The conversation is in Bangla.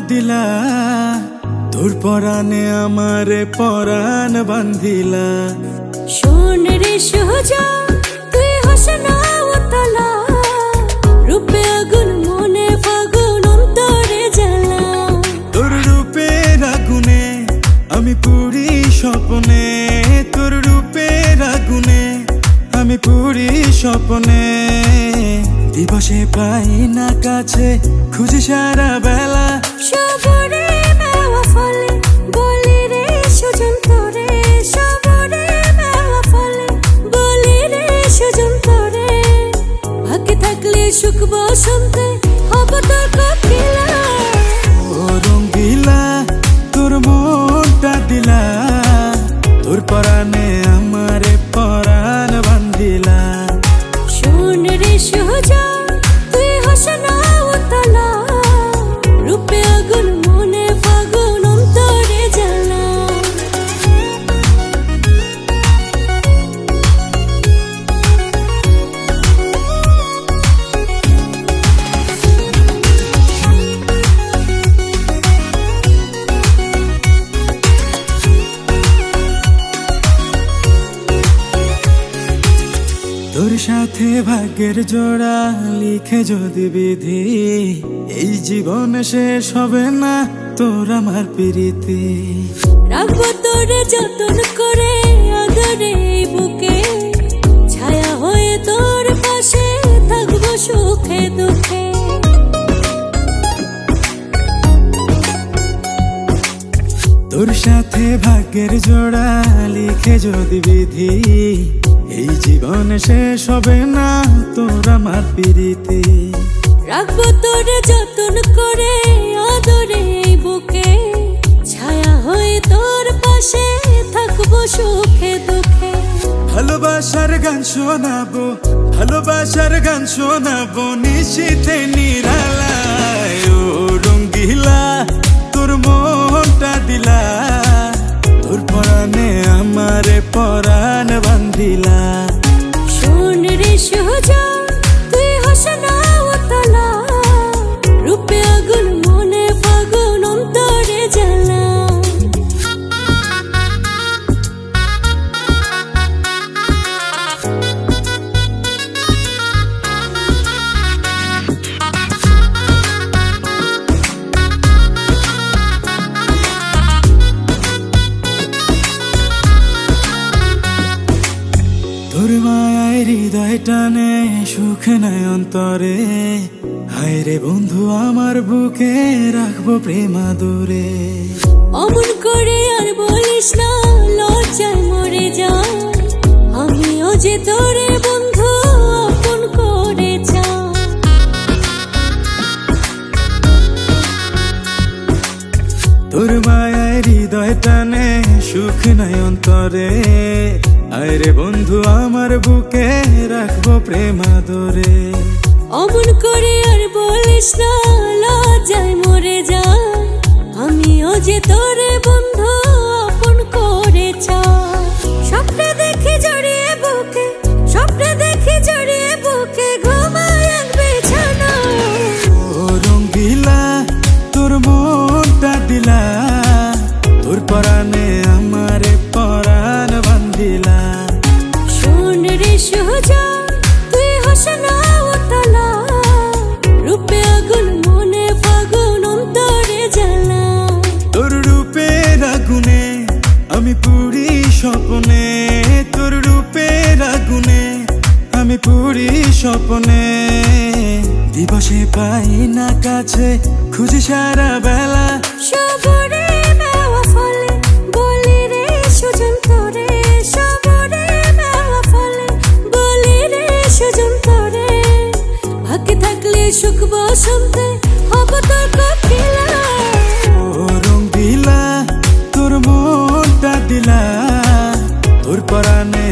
দিলা, তোর পরাণে আমারে পরাণ বান্ধিলা। শোন রে সোজা তুই হাসনা উতলা, রূপে আগুন মনে ফাগুন অন্তরে জ্বালা। তোর রূপের আগুনে আমি পুরি স্বপ্নে, তোর রূপের আগুনে আমি পুরি স্বপ্নে। দিবসে পাই না কাছে, খুঁজি সারা বেলা। সবরে মেওয়া ফলে বলি রে সুজন তোরে, সবরে মেওয়া ফলে বলি রে সুজন তোরে। ভাগ্যে থাকলে সুখ বসন্তে হব তোর কোকিলা। ও রঙ্গিলা তোর মনটা দিলা, তোর পরাণে আমারে পরাণ বান্ধিলা। শোন রে সোজা তুই হাসনা উতলা, রূপে আগুন মনে ফাগুন অন্তরে জ্বালা। তোর সাথে ভাগ্যের জোড়া লিখে যদি বিধি, এই জীবন শেষ হবে না তোর আমার প্রীতি। রাখবো তোরে যতন করে আদরে এই বুকে, ছায়া হয়ে তোর পাশে থাকবো সুখে দুঃখে। তোর সাথে ভাগ্যের জোড়া লিখে যদি বিধি, এই জীবন শেষ হবে না তোর আমার প্রীতি। রাখবো তোরে যতন করে আদরে এই বুকে, ছায়া হয়ে তোর পাশে থাকবো সুখে দুঃখে। ভালোবাসার গান শোনাবো, ভালোবাসার গান শোনাবো নিশীথে নিরালায়। ও রঙ্গিলা তোর মনটা দিলা, তোর পরাণে আমারে পরাণ বান্ধিলা। শোন রে সোজা তুই হাসনা উতলা, রূপে আগুন মনে ফাগুন অন্তরে জ্বালা। তোর মায়ায় হৃদয় টানে সুখ নাই অন্তরে, হায় রে বন্ধু আমার বুকে রাখবো প্রেমাদরে। অমন করে আর বলিস না, লজ্জায় মরে যাই। আমিও যে তোরে বন্ধু আপন করে চাই। তোর মায়ায় হৃদয় টানে সুখ নাই অন্তরে, হায় রে বন্ধু আমার বুকে রাখবো প্রেমাদরে। অমন করে আর বলিস না, লজ্জায় মরে যাই। আমিও যে তোরে বন্ধু আপন করে চাই। স্বপ্নে দেখি জড়িয়ে বুকে, স্বপ্নে দেখি জড়িয়ে বুকে, ঘুমায় এক বিছানা। ও রঙ্গিলা তোর মনটা দিলা, তোর পরাণে আমারে পরাণ বান্ধিলা। শোন রে সোজা তুই হাসনা উতলা, রূপে আগুন মনে ফাগুন অন্তরে জ্বালা। তোর রূপের আগুনে আমি পুরি স্বপ্নে, তোর রূপের আগুনে আমি পুরি স্বপ্নে। দিবসে পাই না কাছে, খুঁজি সারা বেলা। সবরে মেওয়া ফলে বলি রে সুজন তোরে, সবরে মেওয়া ফলে বলি রে সুজন তোরে। ভাগ্যে থাকলে সুখ বসন্তে হব তোর কোকিলা। ও রঙ্গিলা তোর মনটা দিলা, তোর পরাণে